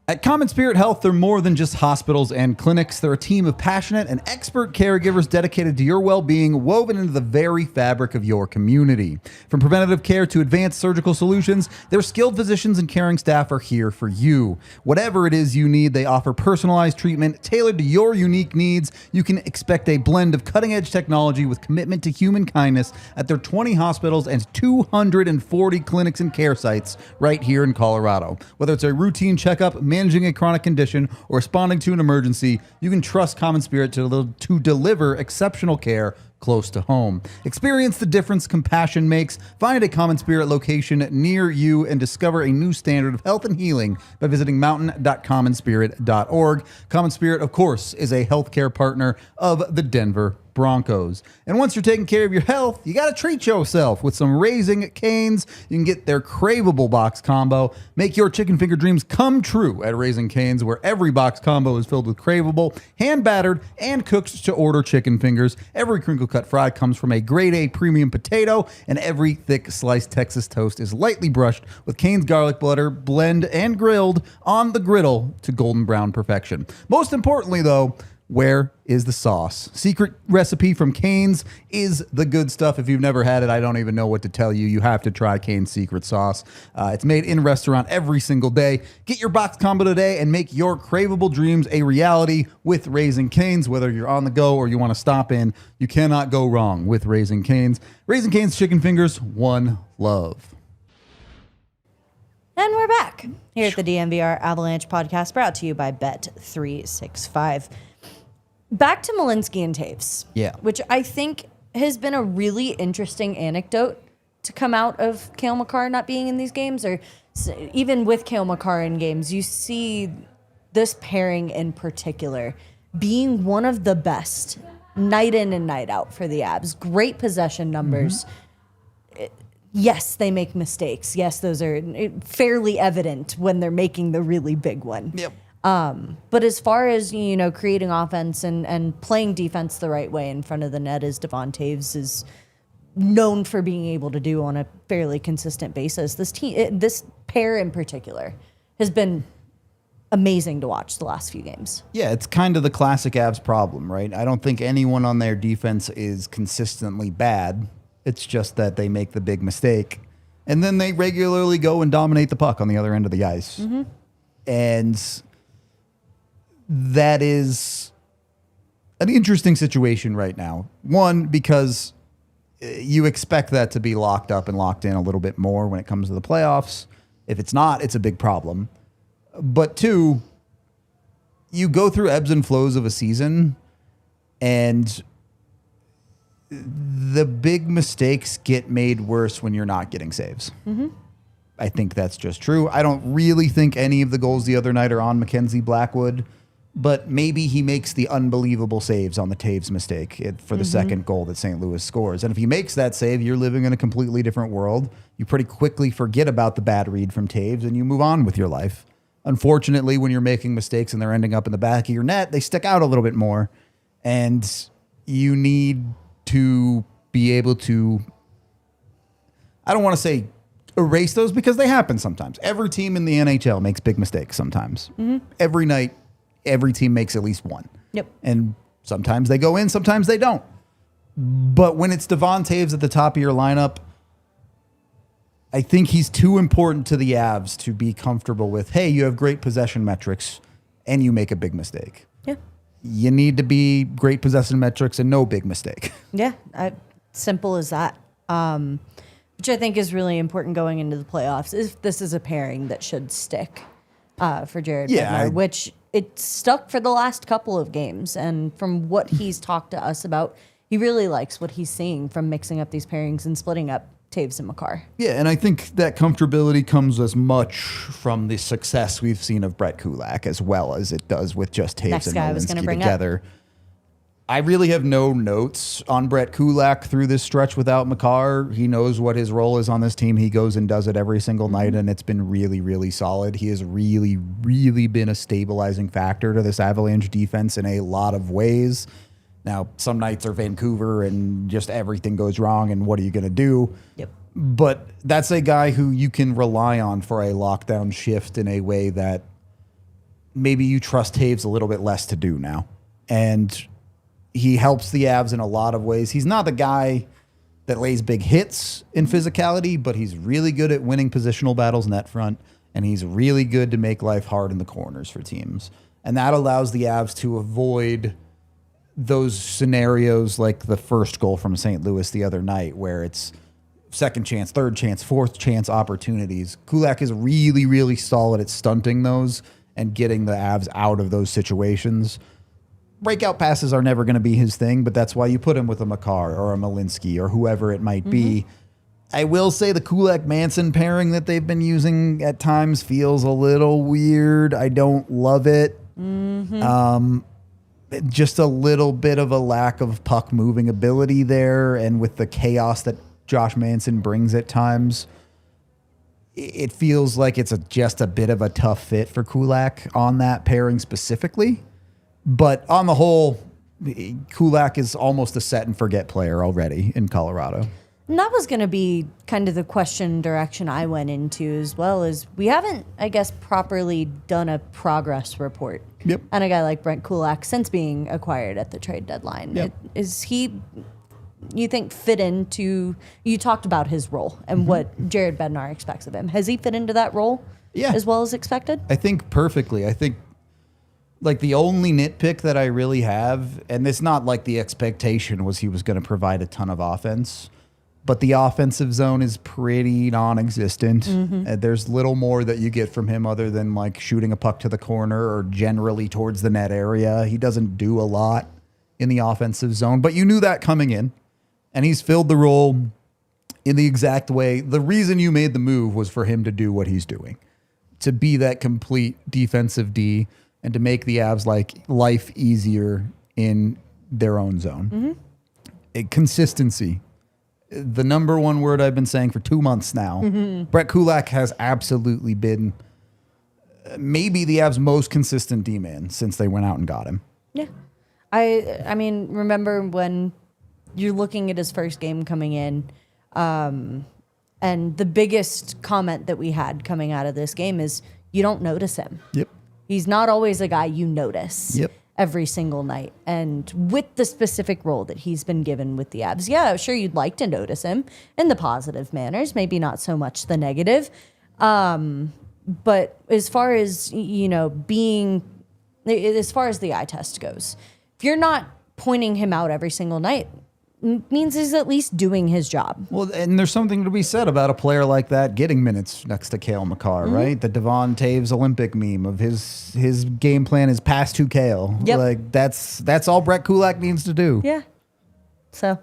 At Common Spirit Health, they're more than just hospitals and clinics. They're a team of passionate and expert caregivers dedicated to your well-being, woven into the very fabric of your community. From preventative care to advanced surgical solutions, their skilled physicians and caring staff are here for you. Whatever it is you need, they offer personalized treatment tailored to your unique needs. You can expect a blend of cutting-edge technology with commitment to human kindness at their 20 hospitals and 240 clinics and care sites right here in Colorado. Whether it's a routine checkup, managing a chronic condition, or responding to an emergency, you can trust Common Spirit to deliver exceptional care close to home. Experience the difference compassion makes. Find a Common Spirit location near you and discover a new standard of health and healing by visiting mountain.commonspirit.org. Common Spirit, of course, is a healthcare partner of the Denver Broncos. And once you're taking care of your health, you got to treat yourself with some Raising Cane's. You can get their craveable box combo. Make your chicken finger dreams come true at Raising Cane's, where every box combo is filled with craveable, hand-battered, and cooked-to-order chicken fingers. Every crinkle-cut fry comes from a grade A premium potato, and every thick sliced Texas toast is lightly brushed with Cane's garlic butter, blend and grilled on the griddle to golden brown perfection. Most importantly, though, where is the sauce? Secret recipe from Cane's is the good stuff. If you've never had it, I don't even know what to tell you. You have to try Cane's secret sauce. It's made in restaurant every single day. Get your box combo today and make your craveable dreams a reality with Raising Cane's. Whether you're on the go or you want to stop in, you cannot go wrong with Raising Cane's. Raising Cane's chicken fingers, one love. And we're back here at the DNVR Avalanche Podcast, brought to you by Bet365. Back to Malinsky and Toews. Yeah. Which I think has been a really interesting anecdote to come out of Cale Makar not being in these games, or even with Cale Makar in games. You see this pairing in particular being one of the best night in and night out for the Avs. Great possession numbers. Yes, they make mistakes. Yes, those are fairly evident when they're making the really big one. Yep. But as far as, creating offense and playing defense the right way in front of the net, as Devon Toews is known for being able to do on a fairly consistent basis, this pair in particular has been amazing to watch the last few games. Yeah, it's kind of the classic Avs problem, right? I don't think anyone on their defense is consistently bad. It's just that they make the big mistake, and then they regularly go and dominate the puck on the other end of the ice. Mm-hmm. And that is an interesting situation right now. One, because you expect that to be locked up and locked in a little bit more when it comes to the playoffs. If it's not, it's a big problem. But two, you go through ebbs and flows of a season, and the big mistakes get made worse when you're not getting saves. Mm-hmm. I think that's just true. I don't really think any of the goals the other night are on Mackenzie Blackwood, but maybe he makes the unbelievable saves on the Toews mistake for the second goal that St. Louis scores. And if he makes that save, you're living in a completely different world. You pretty quickly forget about the bad read from Toews and you move on with your life. Unfortunately, when you're making mistakes and they're ending up in the back of your net, they stick out a little bit more. And you need to be able to, I don't want to say erase those, because they happen sometimes. Every team in the NHL makes big mistakes sometimes. Mm-hmm. Every night, every team makes at least one. Yep. And sometimes they go in, sometimes they don't. But when it's Devon Toews at the top of your lineup, I think he's too important to the Avs to be comfortable with, hey, you have great possession metrics and you make a big mistake. Yeah. You need to be great possession metrics and no big mistake. Yeah. Simple as that. Which I think is really important going into the playoffs. If this is a pairing that should stick for Jared Bednar, which it stuck for the last couple of games. And from what he's talked to us about, he really likes what he's seeing from mixing up these pairings and splitting up Toews and Makar. Yeah, and I think that comfortability comes as much from the success we've seen of Brett Kulak as well as it does with just Toews and Malinsky together. I really have no notes on Brett Kulak through this stretch without Makar. He knows what his role is on this team. He goes and does it every single night, and it's been really, really solid. He has really, really been a stabilizing factor to this Avalanche defense in a lot of ways. Now, some nights are Vancouver and just everything goes wrong, and what are you going to do? Yep. But that's a guy who you can rely on for a lockdown shift in a way that maybe you trust Toews a little bit less to do now. And he helps the Avs in a lot of ways. He's not the guy that lays big hits in physicality, but he's really good at winning positional battles net front, and he's really good to make life hard in the corners for teams. And that allows the Avs to avoid those scenarios like the first goal from St. Louis the other night, where it's second chance, third chance, fourth chance opportunities. Kulak is really, really solid at stunting those and getting the Avs out of those situations. Breakout passes are never going to be his thing, but that's why you put him with a Makar or a Malinsky or whoever it might be. I will say the Kulak-Manson pairing that they've been using at times feels a little weird. I don't love it. just a little bit of a lack of puck moving ability there. And with the chaos that Josh Manson brings at times, it feels like it's just a bit of a tough fit for Kulak on that pairing specifically. But on the whole, Kulak is almost a set and forget player already in Colorado. And that was going to be kind of the question direction I went into as well, is we haven't, I guess, properly done a progress report on a guy like Brent Kulak since being acquired at the trade deadline. Yep. Is he, you think, fit into, you talked about his role and what Jared Bednar expects of him. Has he fit into that role as well as expected? I think perfectly. I think like the only nitpick that I really have, and it's not like the expectation was he was going to provide a ton of offense, but the offensive zone is pretty non-existent. There's little more that you get from him other than like shooting a puck to the corner or generally towards the net area. He doesn't do a lot in the offensive zone, but you knew that coming in, and he's filled the role in the exact way. The reason you made the move was for him to do what he's doing, to be that complete defensive D and to make the Avs life easier in their own zone. Consistency. The number one word I've been saying for 2 months now. Brett Kulak has absolutely been maybe the Avs' most consistent D-man since they went out and got him. Yeah. I mean, remember when you're looking at his first game coming in, and the biggest comment that we had coming out of this game is you don't notice him. Yep. He's not always a guy you notice. Yep. Every single night. And with the specific role that he's been given with the Avs, yeah, sure, you'd like to notice him in the positive manners, maybe not so much the negative. But as far as, as far as the eye test goes, if you're not pointing him out every single night, means he's at least doing his job. Well, and there's something to be said about a player like that getting minutes next to Cale Makar, right? The Devon Toews Olympic meme of his game plan is pass to Cale. Yep. Like that's all Brett Kulak needs to do. Yeah. So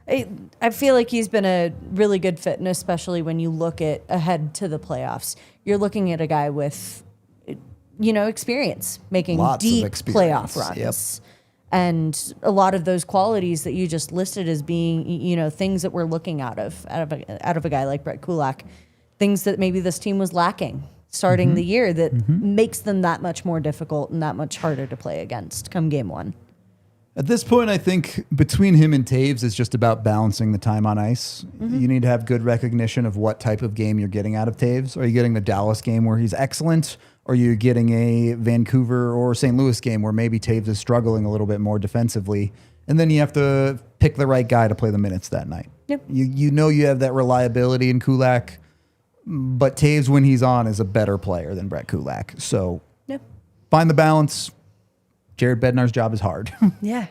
I feel like he's been a really good fit, and especially when you look at ahead to the playoffs, you're looking at a guy with, experience making Lots of deep experience. playoff runs. Yep. And a lot of those qualities that you just listed as being, things that we're looking out of a guy like Brett Kulak, things that maybe this team was lacking starting the year that makes them that much more difficult and that much harder to play against come game one. At this point, I think between him and Toews, it's just about balancing the time on ice. You need to have good recognition of what type of game you're getting out of Toews. Are you getting the Dallas game where he's excellent? Or are you getting a Vancouver or St. Louis game where maybe Toews is struggling a little bit more defensively? And then you have to pick the right guy to play the minutes that night. Yep. You have that reliability in Kulak, but Toews, when he's on, is a better player than Brett Kulak. So find the balance. Jared Bednar's job is hard. Yeah.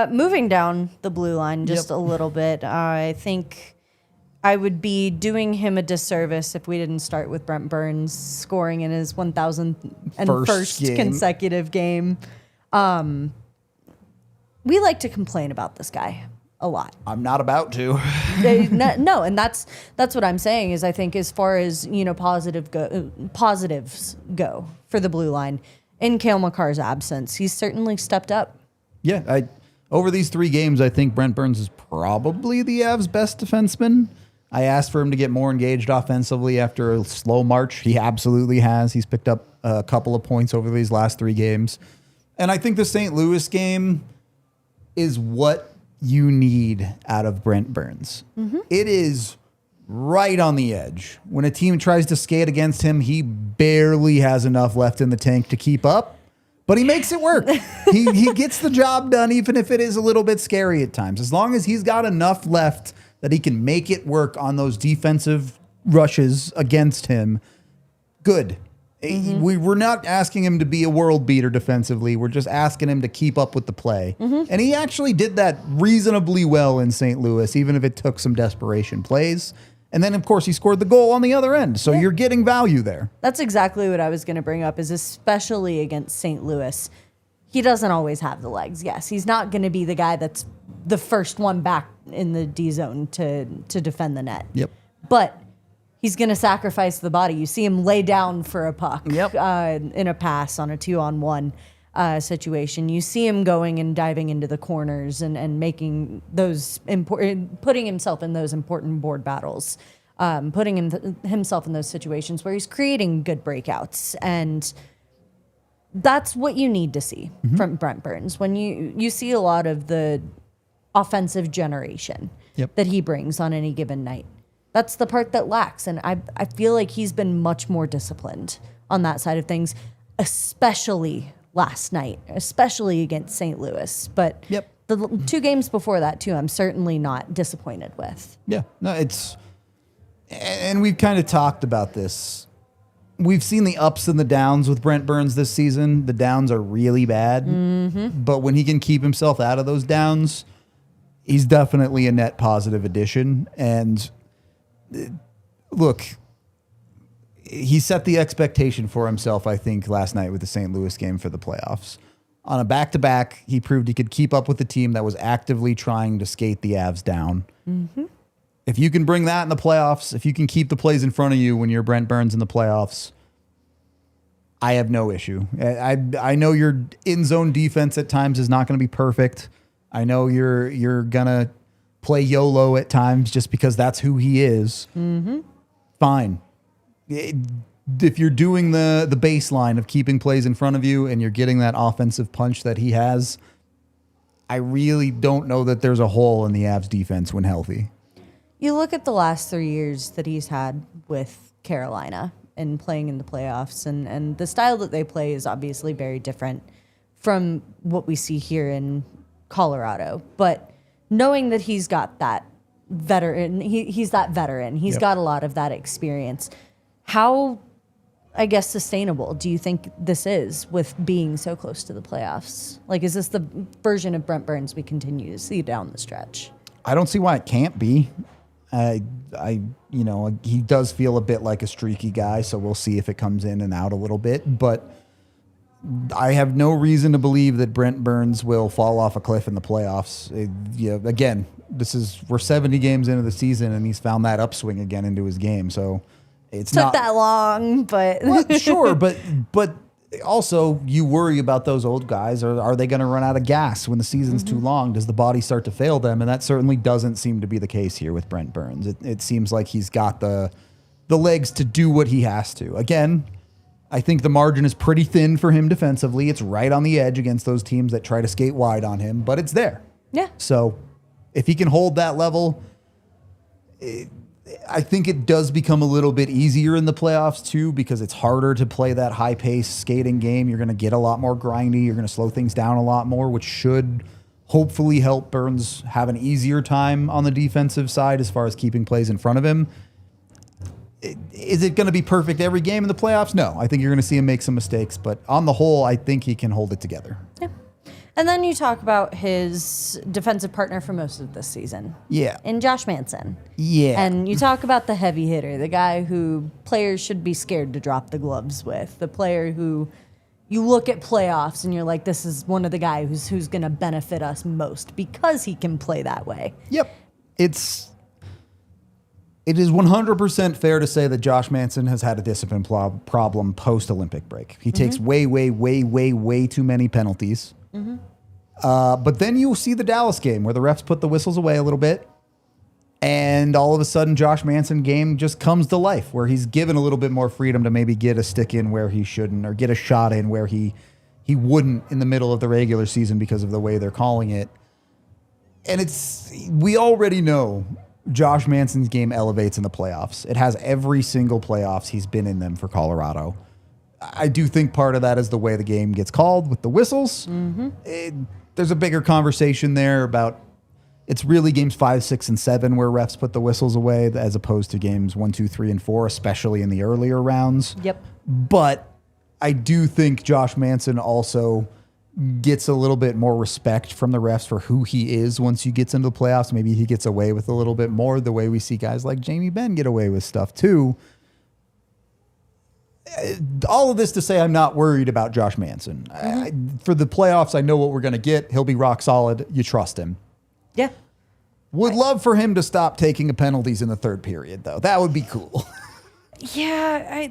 Moving down the blue line just a little bit, I think I would be doing him a disservice if we didn't start with Brent Burns scoring in his 1,001st consecutive game. We like to complain about this guy a lot. I'm not about to. No, and that's what I'm saying is I think as far as positives go for the blue line, in Cale Makar's absence, he's certainly stepped up. Yeah, over these 3 games, I think Brent Burns is probably the Avs' best defenseman. I asked for him to get more engaged offensively after a slow march. He absolutely has. He's picked up a couple of points over these last 3 games. And I think the St. Louis game is what you need out of Brent Burns. It is right on the edge. When a team tries to skate against him, he barely has enough left in the tank to keep up, but he makes it work. He gets the job done, even if it is a little bit scary at times. As long as he's got enough left that he can make it work on those defensive rushes against him, good. We're not asking him to be a world beater defensively. We're just asking him to keep up with the play. And he actually did that reasonably well in St. Louis, even if it took some desperation plays. And then, of course, he scored the goal on the other end. So you're getting value there. That's exactly what I was going to bring up, is especially against St. Louis, he doesn't always have the legs. Yes, he's not going to be the guy that's the first one back in the D zone to defend the net. Yep. But he's going to sacrifice the body. You see him lay down for a puck in a pass on a 2-on-1. situation. You see him going and diving into the corners and making those putting himself in those important board battles, putting himself in those situations where he's creating good breakouts. And that's what you need to see from Brent Burns. When you see a lot of the offensive generation that he brings on any given night. That's the part that lacks. And I feel like he's been much more disciplined on that side of things, especially last night, especially against St. Louis. But the 2 games before that, too, I'm certainly not disappointed with. Yeah, no, and we've kind of talked about this. We've seen the ups and the downs with Brent Burns this season. The downs are really bad. But when he can keep himself out of those downs, he's definitely a net positive addition. And look, he set the expectation for himself, I think, last night with the St. Louis game for the playoffs. On a back-to-back, he proved he could keep up with the team that was actively trying to skate the Avs down. If you can bring that in the playoffs, if you can keep the plays in front of you when you're Brent Burns in the playoffs, I have no issue. I know your in-zone defense at times is not going to be perfect. I know you're going to play YOLO at times just because that's who he is. Fine. If you're doing the baseline of keeping plays in front of you and you're getting that offensive punch that he has, I really don't know that there's a hole in the Avs defense when healthy. You look at the last 3 years that he's had with Carolina and playing in the playoffs, and the style that they play is obviously very different from what we see here in Colorado. But knowing that he's got that veteran, he's that veteran, he's got a lot of that experience. How, I guess, sustainable do you think this is with being so close to the playoffs? Like, is this the version of Brent Burns we continue to see down the stretch? I don't see why it can't be. He does feel a bit like a streaky guy, so we'll see if it comes in and out a little bit. But I have no reason to believe that Brent Burns will fall off a cliff in the playoffs. Again, we're 70 games into the season, and he's found that upswing again into his game. So it's Took that long, but well, sure, but also you worry about those old guys. Are they going to run out of gas when the season's too long? Does the body start to fail them? And that certainly doesn't seem to be the case here with Brent Burns. It seems like he's got the legs to do what he has to. Again, I think the margin is pretty thin for him defensively. It's right on the edge against those teams that try to skate wide on him, but it's there. Yeah. So if he can hold that level, I think it does become a little bit easier in the playoffs too, because it's harder to play that high pace skating game. You're going to get a lot more grindy. You're going to slow things down a lot more, which should hopefully help Burns have an easier time on the defensive side as far as keeping plays in front of him. Is it going to be perfect every game in the playoffs? No, I think you're going to see him make some mistakes, but on the whole, I think he can hold it together. Yeah. And then you talk about his defensive partner for most of this season. Yeah. And Josh Manson. Yeah. And you talk about the heavy hitter, the guy who players should be scared to drop the gloves with, the player who you look at playoffs and you're like, this is one of the guys who's going to benefit us most because he can play that way. Yep. It is 100% fair to say that Josh Manson has had a discipline problem post-Olympic break. He takes way too many penalties. But then you'll see the Dallas game where the refs put the whistles away a little bit, and all of a sudden Josh Manson game just comes to life, where he's given a little bit more freedom to maybe get a stick in where he shouldn't, or get a shot in where he wouldn't in the middle of the regular season because of the way they're calling it. And we already know Josh Manson's game elevates in the playoffs. It has every single playoffs he's been in them for Colorado. I do think part of that is the way the game gets called with the whistles. There's a bigger conversation there about it's really games 5, 6, and 7 where refs put the whistles away as opposed to games 1, 2, 3, and 4, especially in the earlier rounds. Yep. But I do think Josh Manson also gets a little bit more respect from the refs for who he is once he gets into the playoffs. Maybe he gets away with a little bit more the way we see guys like Jamie Benn get away with stuff too. All of this to say I'm not worried about Josh Manson. For the playoffs, I know what we're going to get. He'll be rock solid. You trust him. Yeah. Would love for him to stop taking penalties in the third period, though. That would be cool. Yeah,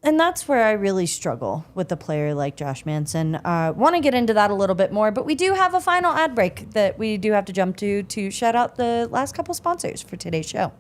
And that's where I really struggle with a player like Josh Manson. Want to get into that a little bit more, but we do have a final ad break that we do have to jump to shout out the last couple sponsors for today's show.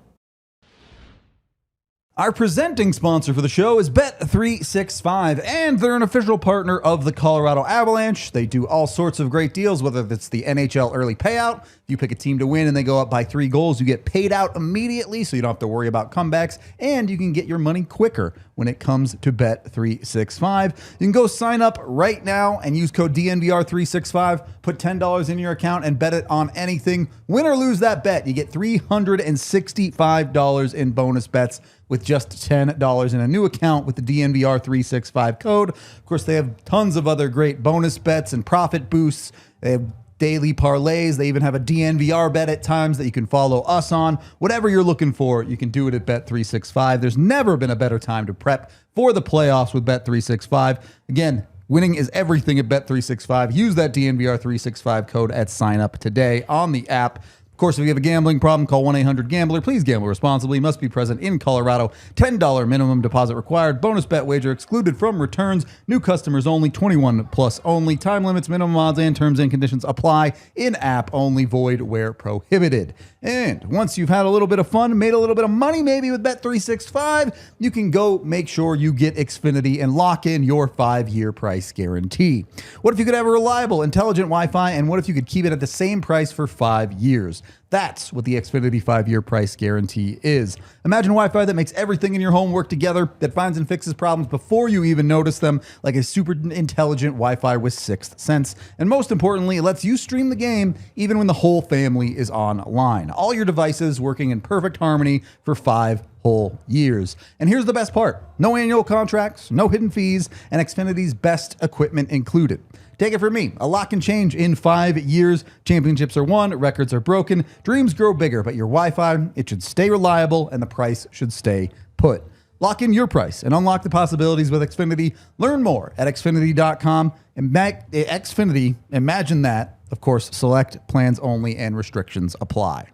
Our presenting sponsor for the show is Bet365, and they're an official partner of the Colorado Avalanche. They do all sorts of great deals, whether it's the NHL early payout. If you pick a team to win and they go up by 3 goals, you get paid out immediately, so you don't have to worry about comebacks, and you can get your money quicker when it comes to Bet365. You can go sign up right now and use code DNVR365, put $10 in your account and bet it on anything. Win or lose that bet, you get $365 in bonus bets with just $10 in a new account with the DNVR365 code. Of course, they have tons of other great bonus bets and profit boosts. They have daily parlays. They even have a DNVR bet at times that you can follow us on. Whatever you're looking for, you can do it at Bet365. There's never been a better time to prep for the playoffs with Bet365. Again, winning is everything at Bet365. Use that DNVR365 code at sign up today on the app. Of course, if you have a gambling problem, call 1-800-GAMBLER. Please gamble responsibly. Must be present in Colorado. $10 minimum deposit required. Bonus bet wager excluded from returns. New customers only. 21 plus only. Time limits, minimum odds, and terms and conditions apply. In-app only. Void where prohibited. And once you've had a little bit of fun, made a little bit of money maybe with Bet365, you can go make sure you get Xfinity and lock in your 5-year price guarantee. What if you could have a reliable, intelligent Wi-Fi, and what if you could keep it at the same price for 5 years? That's what the Xfinity 5-year price guarantee is. Imagine Wi-Fi that makes everything in your home work together, that finds and fixes problems before you even notice them, like a super intelligent Wi-Fi with 6th sense. And most importantly, it lets you stream the game even when the whole family is online. All your devices working in perfect harmony for 5 whole years. And here's the best part. No annual contracts, no hidden fees, and Xfinity's best equipment included. Take it from me. A lot can change in 5 years. Championships are won, records are broken, dreams grow bigger, but your Wi-Fi, it should stay reliable and the price should stay put. Lock in your price and unlock the possibilities with Xfinity. Learn more at Xfinity.com. Xfinity, imagine that. Of course, select plans only and restrictions apply.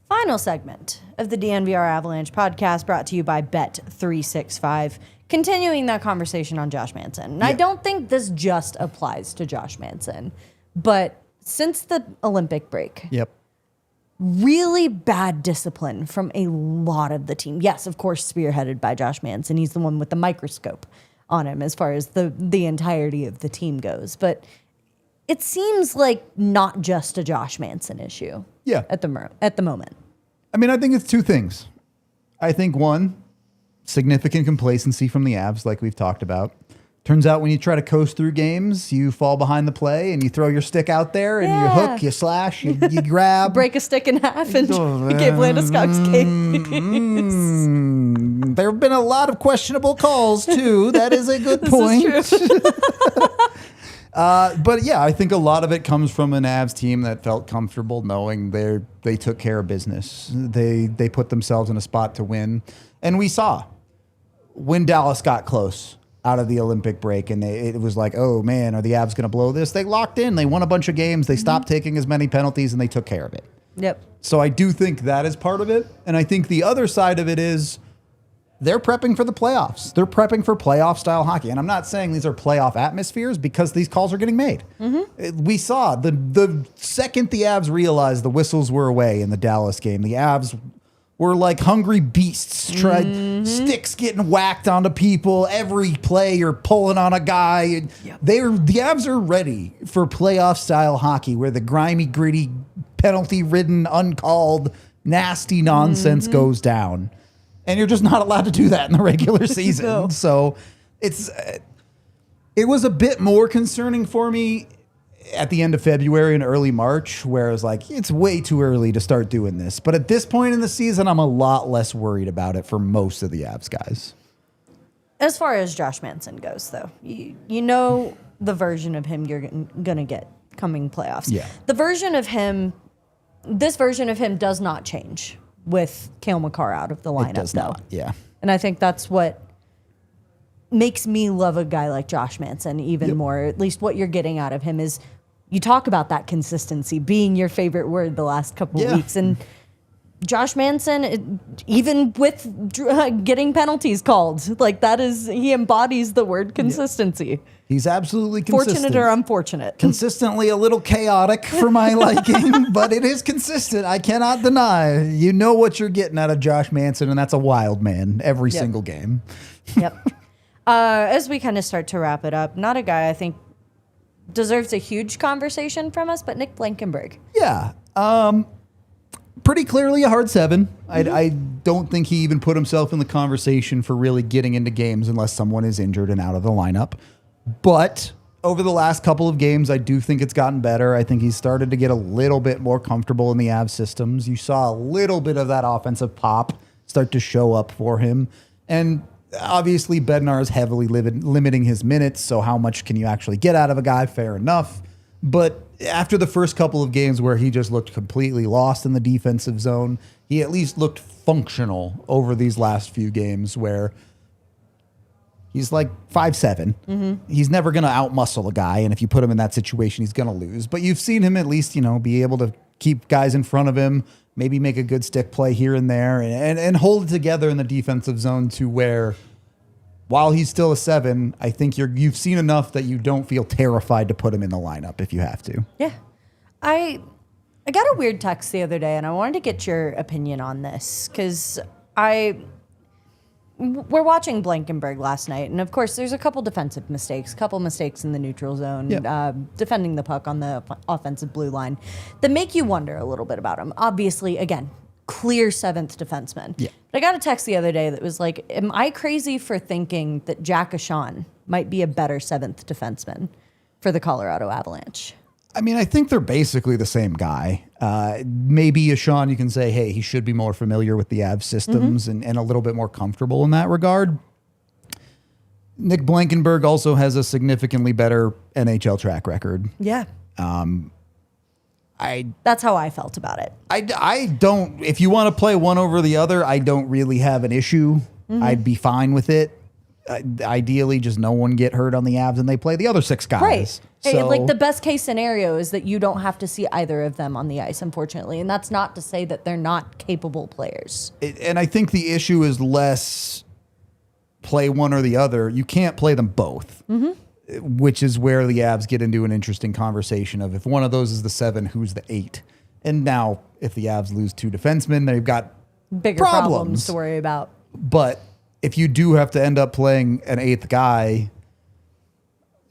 Final segment of the DNVR Avalanche podcast brought to you by Bet365. Continuing that conversation on Josh Manson. And I don't think this just applies to Josh Manson, but since the Olympic break, really bad discipline from a lot of the team. Yes, of course, spearheaded by Josh Manson. He's the one with the microscope on him as far as the entirety of the team goes. But it seems like not just a Josh Manson issue at the moment. I mean, I think it's 2 things. I think one, significant complacency from the Avs, like we've talked about. Turns out when you try to coast through games, you fall behind the play and you throw your stick out there and you hook, you slash, you grab. Break a stick in half and give Landeskog's case. There have been a lot of questionable calls, too. That is a good point. This is true. But yeah, I think a lot of it comes from an Avs team that felt comfortable knowing they took care of business. They put themselves in a spot to win. And we saw when Dallas got close out of the Olympic break and it was like, oh man, are the Avs going to blow this? They locked in. They won a bunch of games. They stopped taking as many penalties and they took care of it. Yep. So I do think that is part of it. And I think the other side of it is they're prepping for the playoffs. They're prepping for playoff style hockey. And I'm not saying these are playoff atmospheres because these calls are getting made. We saw the second the Avs realized the whistles were away in the Dallas game, the Avs were like hungry beasts, sticks getting whacked onto people. Every play you're pulling on a guy. The Avs are ready for playoff style hockey where the grimy, gritty, penalty ridden, uncalled, nasty nonsense goes down. And you're just not allowed to do that in the regular season. No. So it was a bit more concerning for me at the end of February and early March, where I was like, it's way too early to start doing this. But at this point in the season, I'm a lot less worried about it for most of the Avs guys. As far as Josh Manson goes, though, you know the version of him you're going to get coming playoffs. Yeah. This version of him does not change with Cale Makar out of the lineup, it does though. Not. Yeah. And I think that's what makes me love a guy like Josh Manson even more. At least what you're getting out of him is you talk about that consistency being your favorite word the last couple of weeks. And Josh Manson, even with getting penalties called, like he embodies the word consistency. He's absolutely consistent. Fortunate or unfortunate. Consistently a little chaotic for my liking, but it is consistent. I cannot deny. You know what you're getting out of Josh Manson, and that's a wild man every single game. Yep. As we kind of start to wrap it up, not a guy I think deserves a huge conversation from us, but Nick Blankenburg. Yeah. Pretty clearly a hard 7. I don't think he even put himself in the conversation for really getting into games unless someone is injured and out of the lineup. But over the last couple of games, I do think it's gotten better. I think he's started to get a little bit more comfortable in the Avs systems. You saw a little bit of that offensive pop start to show up for him. And obviously, Bednar is heavily limiting his minutes, so how much can you actually get out of a guy? Fair enough. But after the first couple of games where he just looked completely lost in the defensive zone, he at least looked functional over these last few games where he's like 5'7". Mm-hmm. He's never going to outmuscle a guy, and if you put him in that situation, he's going to lose. But you've seen him at least, be able to keep guys in front of him, maybe make a good stick play here and there, and hold it together in the defensive zone to where, while he's still a 7, I think you've seen enough that you don't feel terrified to put him in the lineup if you have to. Yeah. I got a weird text the other day, and I wanted to get your opinion on this, because we're watching Blankenburg last night, and of course there's a couple defensive mistakes, in the neutral zone, defending the puck on the offensive blue line that make you wonder a little bit about him. Obviously, again, clear 7th defenseman. Yeah. But I got a text the other day that was like, am I crazy for thinking that Jack Ashawn might be a better 7th defenseman for the Colorado Avalanche? I mean, I think they're basically the same guy. Maybe Ashawn, you can say, hey, he should be more familiar with the Avs systems and a little bit more comfortable in that regard. Nick Blankenburg also has a significantly better NHL track record. Yeah. That's how I felt about it. I don't, if you want to play one over the other, I don't really have an issue. Mm-hmm. I'd be fine with it. Ideally, just no one get hurt on the Avs and they play the other 6 guys. Right. So, like the best case scenario is that you don't have to see either of them on the ice, unfortunately. And that's not to say that they're not capable players. And I think the issue is less play one or the other. You can't play them both. Mm-hmm. Which is where the Avs get into an interesting conversation of if one of those is the 7, who's the 8? And now, if the Avs lose 2 defensemen, they've got bigger problems to worry about. But if you do have to end up playing an 8th guy,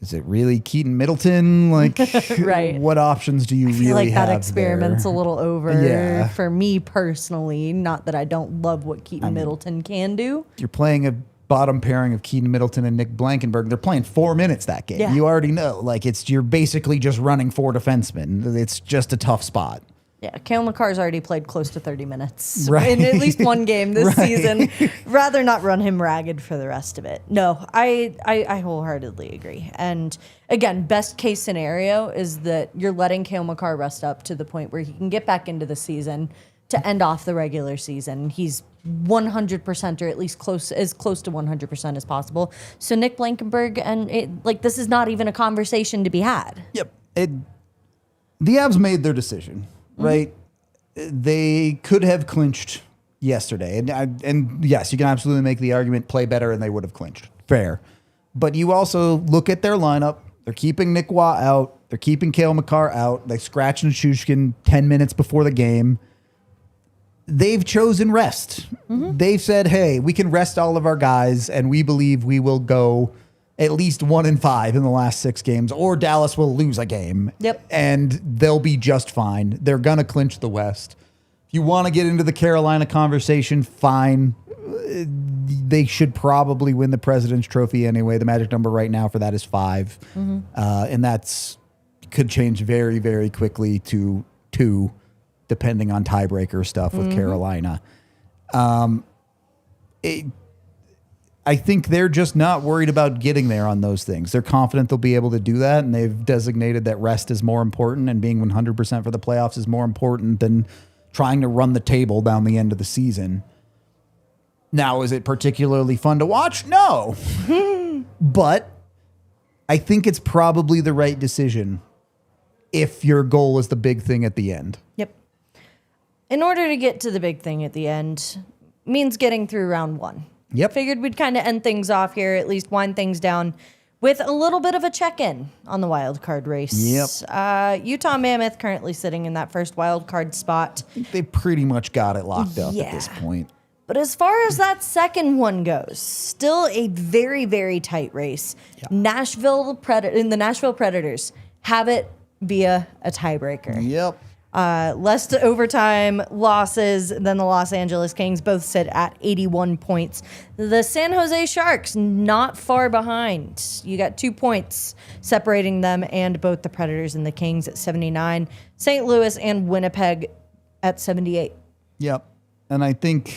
is it really Keaton Middleton? Like, right. What options do you really have? I feel like that experiment's there? A little over for me personally. Not that I don't love what Keaton Middleton can do. You're playing a bottom pairing of Keaton Middleton and Nick Blankenburg. They're playing 4 minutes that game. Yeah. You already know. Like, you're basically just running 4 defensemen. It's just a tough spot. Yeah, Cale Makar's already played close to 30 minutes in at least one game this season. Rather not run him ragged for the rest of it. No, I wholeheartedly agree. And again, best case scenario is that you're letting Cale Makar rest up to the point where he can get back into the season to end off the regular season. He's 100% or at least as close to 100% as possible. So Nick Blankenburg, and this is not even a conversation to be had. Yep. The Avs made their decision. Right, they could have clinched yesterday, and yes, you can absolutely make the argument play better, and they would have clinched. Fair, but you also look at their lineup. They're keeping Nick Waugh out. They're keeping Cale Makar out. They scratched Shushkin 10 minutes before the game. They've chosen rest. Mm-hmm. They've said, "Hey, we can rest all of our guys, and we believe we will go at least 1-5 in the last 6 games, or Dallas will lose a game. Yep. And they'll be just fine. They're going to clinch the West. If you want to get into the Carolina conversation, fine. They should probably win the President's Trophy anyway. The magic number right now for that is 5. Mm-hmm. And that's could change very, very quickly to 2, depending on tiebreaker stuff with Carolina. I think they're just not worried about getting there on those things. They're confident they'll be able to do that, and they've designated that rest is more important and being 100% for the playoffs is more important than trying to run the table down the end of the season. Now, is it particularly fun to watch? No. But I think it's probably the right decision if your goal is the big thing at the end. Yep. in order to get to the big thing at the end, means getting through round one. Yep. Figured we'd kind of end things off here, at least wind things down with a little bit of a check-in on the wild card race. Yep. Utah Mammoth currently sitting in that first wild card spot. They pretty much got it locked up at this point. But as far as that second one goes, still a very, very tight race. Yeah. The Nashville Predators have it via a tiebreaker. Yep. Less to overtime losses than the Los Angeles Kings, both sit at 81 points. The San Jose Sharks not far behind. You got 2 points separating them and both the Predators and the Kings at 79. St. Louis and Winnipeg at 78. Yep. And I think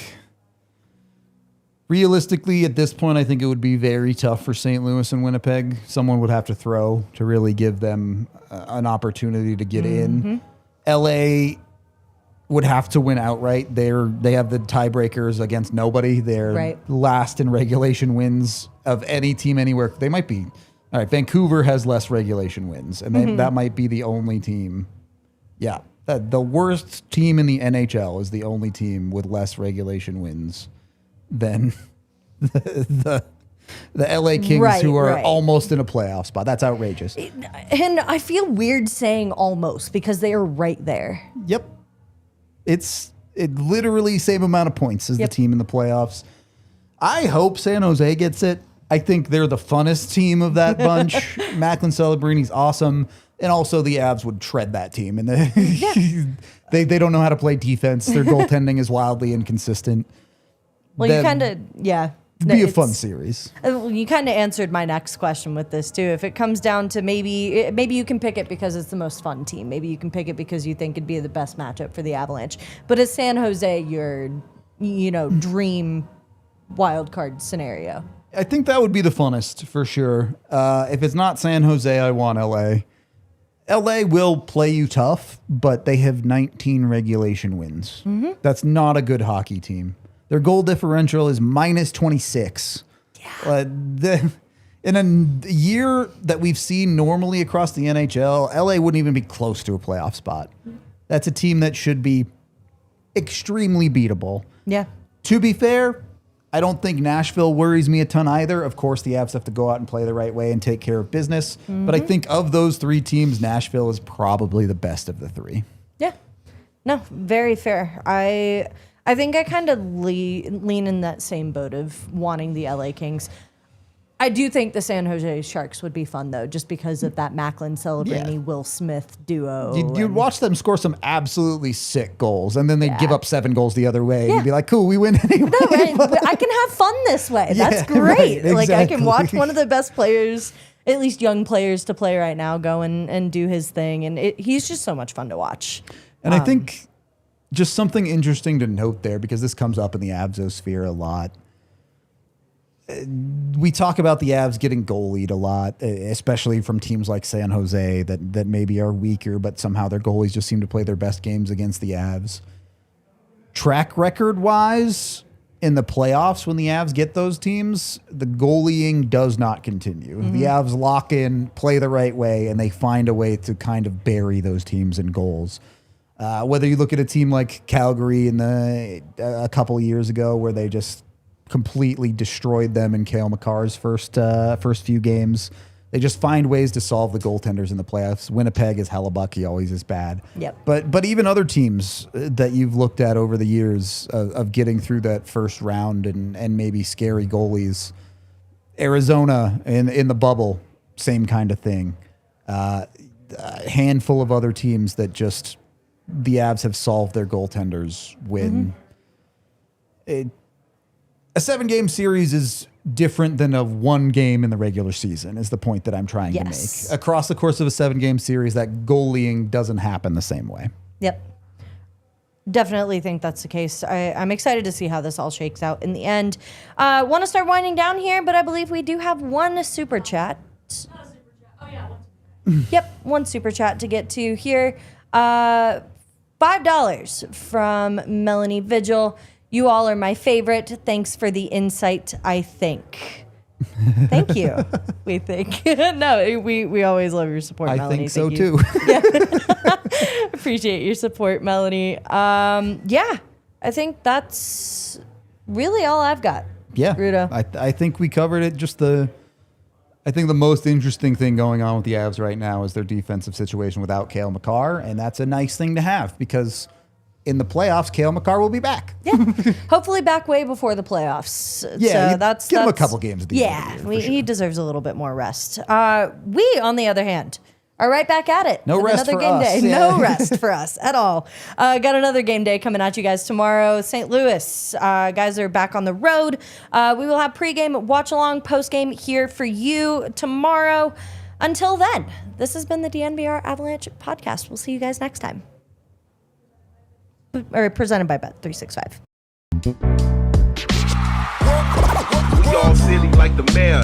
realistically at this point, I think it would be very tough for St. Louis and Winnipeg. Someone would have to throw to really give them an opportunity to get in. LA would have to win outright. They have the tiebreakers against nobody. They're last in regulation wins of any team anywhere. They might be. All right, Vancouver has less regulation wins, and that might be the only team. Yeah, the worst team in the NHL is the only team with less regulation wins than the LA Kings, who are almost in a playoff spot. That's outrageous. And I feel weird saying almost because they are right there. Yep. It's literally same amount of points as the team in the playoffs. I hope San Jose gets it. I think they're the funnest team of that bunch. Macklin Celebrini's awesome. And also the Avs would tread that team. And they don't know how to play defense. Their goaltending is wildly inconsistent. Well, you kind of, be a fun series. You kind of answered my next question with this too. If it comes down to maybe you can pick it because it's the most fun team. Maybe you can pick it because you think it'd be the best matchup for the Avalanche. But is San Jose your, dream wild card scenario? I think that would be the funnest for sure. If it's not San Jose, I want LA. LA will play you tough, but they have 19 regulation wins. That's not a good hockey team. Their goal differential is minus 26. Yeah. In a year that we've seen normally across the NHL, LA wouldn't even be close to a playoff spot. That's a team that should be extremely beatable. Yeah. To be fair, I don't think Nashville worries me a ton either. Of course, the Avs have to go out and play the right way and take care of business. But I think of those three teams, Nashville is probably the best of the three. Yeah. No, very fair. I think I kind of lean in that same boat of wanting the LA Kings. I do think the San Jose Sharks would be fun, though, just because of that Macklin Celebrini, Will Smith duo. You'd watch them score some absolutely sick goals, and then they'd give up 7 goals the other way. And you'd be like, cool, we win anyway. No, I can have fun this way. That's great. Right, exactly. Like, I can watch one of the best players, at least young players to play right now, go and do his thing. And he's just so much fun to watch. And I think just something interesting to note there, because this comes up in the Avsosphere a lot. We talk about the Avs getting goalied a lot, especially from teams like San Jose that maybe are weaker, but somehow their goalies just seem to play their best games against the Avs. Track record-wise, in the playoffs, when the Avs get those teams, the goalieing does not continue. The Avs lock in, play the right way, and they find a way to kind of bury those teams in goals. Whether you look at a team like Calgary a couple of years ago, where they just completely destroyed them in Cale Makar's first few games, they just find ways to solve the goaltenders in the playoffs. Winnipeg is Hellebuck; he always is bad. Yep. But even other teams that you've looked at over the years of getting through that first round and maybe scary goalies, Arizona in the bubble, same kind of thing. A handful of other teams that just the Avs have solved their goaltenders win. A 7-game series is different than a 1 game in the regular season, is the point that I'm trying to make. Across the course of a 7-game series, that goalieing doesn't happen the same way. Yep. Definitely think that's the case. I'm excited to see how this all shakes out in the end. Want to start winding down here, but I believe we do have one super chat. Not a super chat. Oh, yeah, one. Yep, one super chat to get to here. $5 from Melanie Vigil. You all are my favorite. Thanks for the insight, I think. Thank you. We think. No, we always love your support, I Melanie. think so Thank you. too. Appreciate your support, Melanie. Yeah, I think that's really all I've got. Yeah, Ruda. I think we covered it. I think the most interesting thing going on with the Avs right now is their defensive situation without Cale Makar, and that's a nice thing to have because in the playoffs, Cale Makar will be back. Yeah, hopefully back way before the playoffs. Yeah, so that's give him a couple games at the end of the Yeah, year, for he sure. deserves a little bit more rest. We, on the other hand, are right back at it. No with rest another for game us, day. yeah. No rest for us at all. Got another game day coming at you guys tomorrow. St. Louis guys are back on the road. We will have pregame, watch along, postgame here for you tomorrow. Until then, this has been the DNVR Avalanche Podcast. We'll see you guys next time. Or presented by Bet365. We all silly like the mayor.